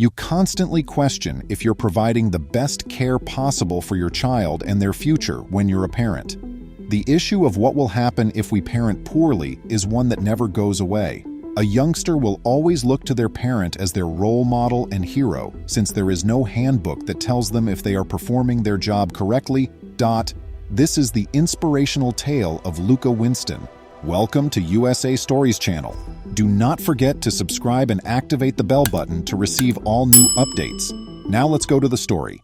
You constantly question if you're providing the best care possible for your child and their future when you're a parent. The issue of what will happen if we parent poorly is one that never goes away. A youngster will always look to their parent as their role model and hero, since there is no handbook that tells them if they are performing their job correctly. This is the inspirational tale of Luca Winston. Welcome to USA Stories channel. Do not forget to subscribe and activate the bell button to receive all new updates. Now let's go to the story.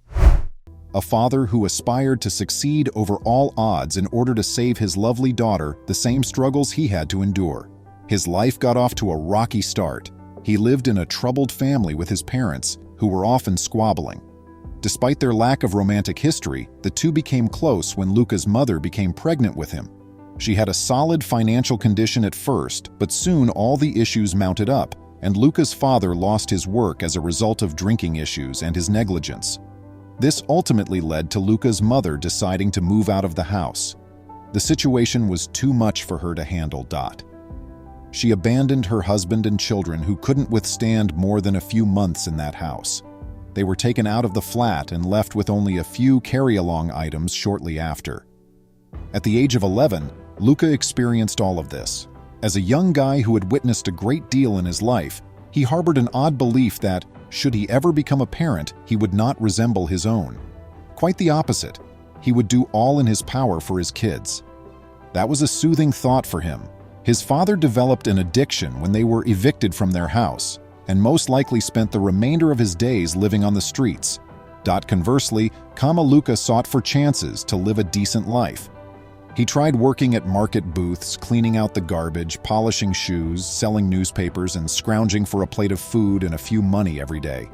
A father who aspired to succeed over all odds in order to save his lovely daughter the same struggles he had to endure. His life got off to a rocky start. He lived in a troubled family with his parents, who were often squabbling. Despite their lack of romantic history, the two became close when Luca's mother became pregnant with him. She had a solid financial condition at first, but soon all the issues mounted up, and Luca's father lost his work as a result of drinking issues and his negligence. This ultimately led to Luca's mother deciding to move out of the house. The situation was too much for her to handle. She abandoned her husband and children who couldn't withstand more than a few months in that house. They were taken out of the flat and left with only a few carry-along items shortly after. At the age of 11, Luca experienced all of this. As a young guy who had witnessed a great deal in his life, he harbored an odd belief that, should he ever become a parent, he would not resemble his own. Quite the opposite. He would do all in his power for his kids. That was a soothing thought for him. His father developed an addiction when they were evicted from their house, and most likely spent the remainder of his days living on the streets. Conversely, Luca sought for chances to live a decent life. He tried working at market booths, cleaning out the garbage, polishing shoes, selling newspapers, and scrounging for a plate of food and a few money every day.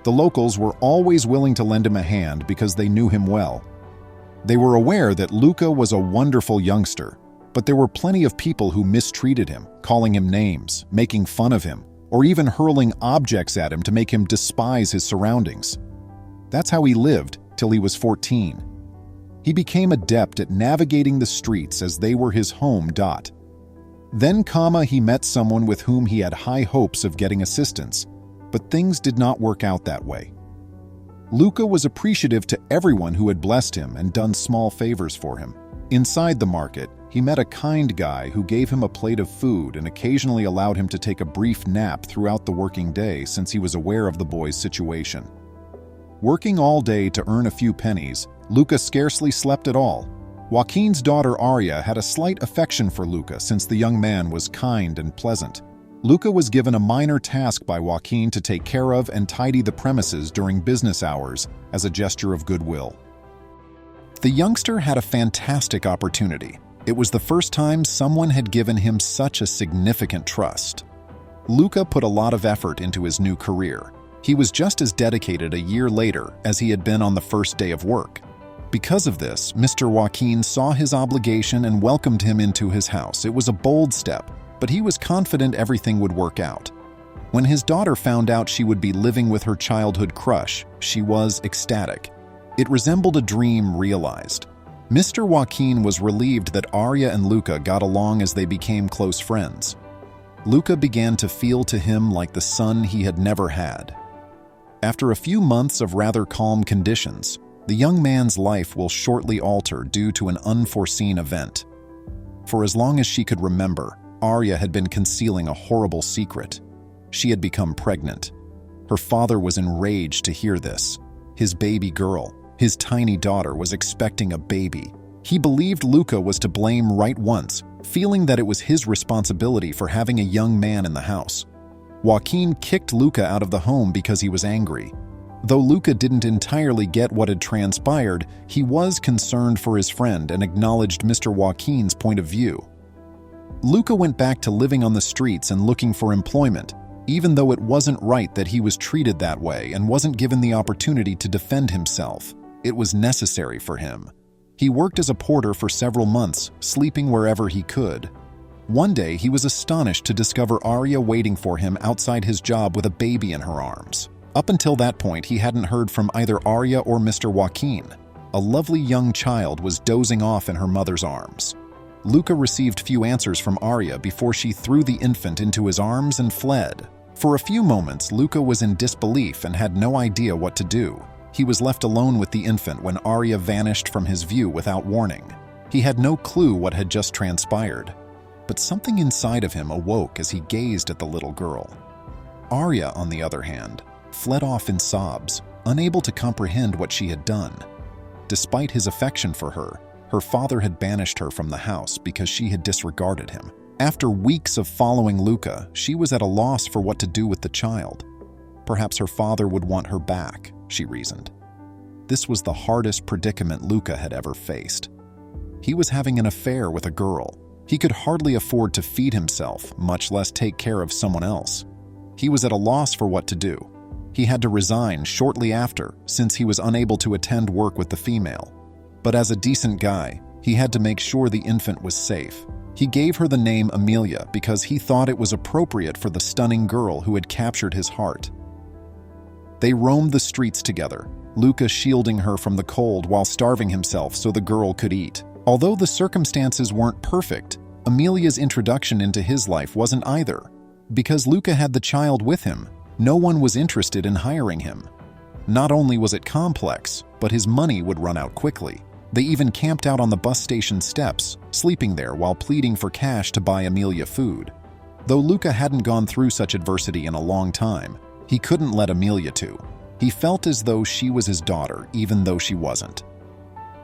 The locals were always willing to lend him a hand because they knew him well. They were aware that Luca was a wonderful youngster, but there were plenty of people who mistreated him, calling him names, making fun of him, or even hurling objects at him to make him despise his surroundings. That's how he lived till he was 14. He became adept at navigating the streets as they were his home. Then, he met someone with whom he had high hopes of getting assistance, but things did not work out that way. Luca was appreciative to everyone who had blessed him and done small favors for him. Inside the market, he met a kind guy who gave him a plate of food and occasionally allowed him to take a brief nap throughout the working day since he was aware of the boy's situation. Working all day to earn a few pennies, Luca scarcely slept at all. Joaquin's daughter Aria had a slight affection for Luca since the young man was kind and pleasant. Luca was given a minor task by Joaquin to take care of and tidy the premises during business hours as a gesture of goodwill. The youngster had a fantastic opportunity. It was the first time someone had given him such a significant trust. Luca put a lot of effort into his new career. He was just as dedicated a year later as he had been on the first day of work. Because of this, Mr. Joaquin saw his obligation and welcomed him into his house. It was a bold step, but he was confident everything would work out. When his daughter found out she would be living with her childhood crush, she was ecstatic. It resembled a dream realized. Mr. Joaquin was relieved that Aria and Luca got along as they became close friends. Luca began to feel to him like the son he had never had. After a few months of rather calm conditions, the young man's life will shortly alter due to an unforeseen event. For as long as she could remember, Aria had been concealing a horrible secret. She had become pregnant. Her father was enraged to hear this. His baby girl, his tiny daughter, was expecting a baby. He believed Luca was to blame right once, feeling that it was his responsibility for having a young man in the house. Joaquin kicked Luca out of the home because he was angry. Though Luca didn't entirely get what had transpired, he was concerned for his friend and acknowledged Mr. Joaquin's point of view. Luca went back to living on the streets and looking for employment, even though it wasn't right that he was treated that way and wasn't given the opportunity to defend himself. It was necessary for him. He worked as a porter for several months, sleeping wherever he could. One day, he was astonished to discover Aria waiting for him outside his job with a baby in her arms. Up until that point, he hadn't heard from either Aria or Mr. Joaquin. A lovely young child was dozing off in her mother's arms. Luca received few answers from Aria before she threw the infant into his arms and fled. For a few moments, Luca was in disbelief and had no idea what to do. He was left alone with the infant when Arya vanished from his view without warning. He had no clue what had just transpired. But something inside of him awoke as he gazed at the little girl. Arya, on the other hand, fled off in sobs, unable to comprehend what she had done. Despite his affection for her, her father had banished her from the house because she had disregarded him. After weeks of following Luca, she was at a loss for what to do with the child. Perhaps her father would want her back, she reasoned. This was the hardest predicament Luca had ever faced. He was having an affair with a girl. He could hardly afford to feed himself, much less take care of someone else. He was at a loss for what to do. He had to resign shortly after, since he was unable to attend work with the female. But as a decent guy, he had to make sure the infant was safe. He gave her the name Amelia because he thought it was appropriate for the stunning girl who had captured his heart. They roamed the streets together, Luca shielding her from the cold while starving himself so the girl could eat. Although the circumstances weren't perfect, Amelia's introduction into his life wasn't either. Because Luca had the child with him, no one was interested in hiring him. Not only was it complex, but his money would run out quickly. They even camped out on the bus station steps, sleeping there while pleading for cash to buy Amelia food. Though Luca hadn't gone through such adversity in a long time, he couldn't let Amelia to. He felt as though she was his daughter, even though she wasn't.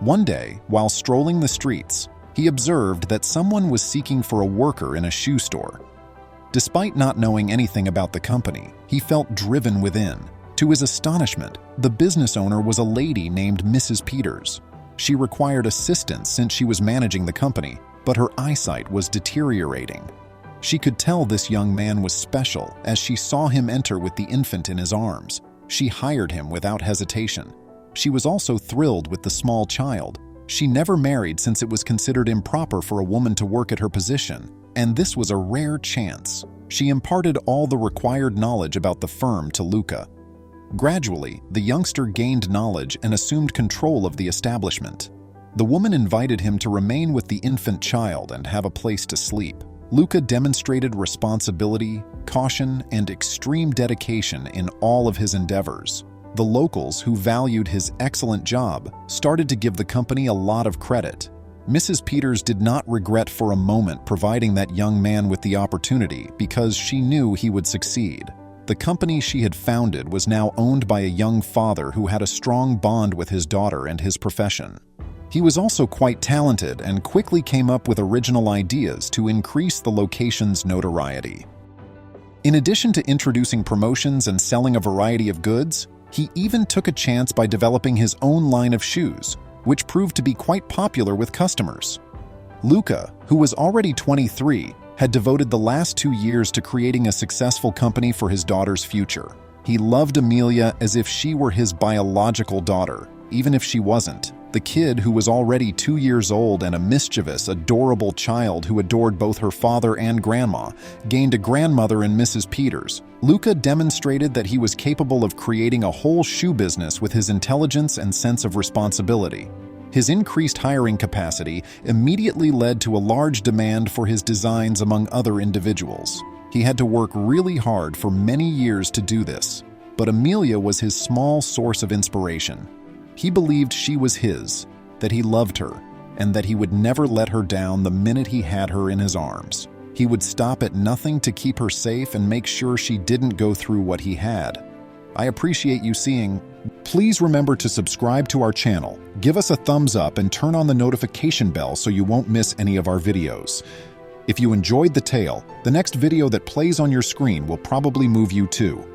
One day, while strolling the streets, he observed that someone was seeking for a worker in a shoe store. Despite not knowing anything about the company, he felt driven within. To his astonishment, the business owner was a lady named Mrs. Peters. She required assistance since she was managing the company, but her eyesight was deteriorating. She could tell this young man was special as she saw him enter with the infant in his arms. She hired him without hesitation. She was also thrilled with the small child. She never married since it was considered improper for a woman to work at her position, and this was a rare chance. She imparted all the required knowledge about the firm to Luca. Gradually, the youngster gained knowledge and assumed control of the establishment. The woman invited him to remain with the infant child and have a place to sleep. Luca demonstrated responsibility, caution, and extreme dedication in all of his endeavors. The locals, who valued his excellent job, started to give the company a lot of credit. Mrs. Peters did not regret for a moment providing that young man with the opportunity because she knew he would succeed. The company she had founded was now owned by a young father who had a strong bond with his daughter and his profession. He was also quite talented and quickly came up with original ideas to increase the location's notoriety. In addition to introducing promotions and selling a variety of goods, he even took a chance by developing his own line of shoes, which proved to be quite popular with customers. Luca, who was already 23, had devoted the last 2 years to creating a successful company for his daughter's future. He loved Amelia as if she were his biological daughter, even if she wasn't. The kid, who was already 2 years old and a mischievous, adorable child who adored both her father and grandma, gained a grandmother in Mrs. Peters. Luca demonstrated that he was capable of creating a whole shoe business with his intelligence and sense of responsibility. His increased hiring capacity immediately led to a large demand for his designs among other individuals. He had to work really hard for many years to do this, but Amelia was his small source of inspiration. He believed she was his, that he loved her, and that he would never let her down the minute he had her in his arms. He would stop at nothing to keep her safe and make sure she didn't go through what he had. I appreciate you seeing. Please remember to subscribe to our channel, give us a thumbs up, and turn on the notification bell so you won't miss any of our videos. If you enjoyed the tale, the next video that plays on your screen will probably move you too.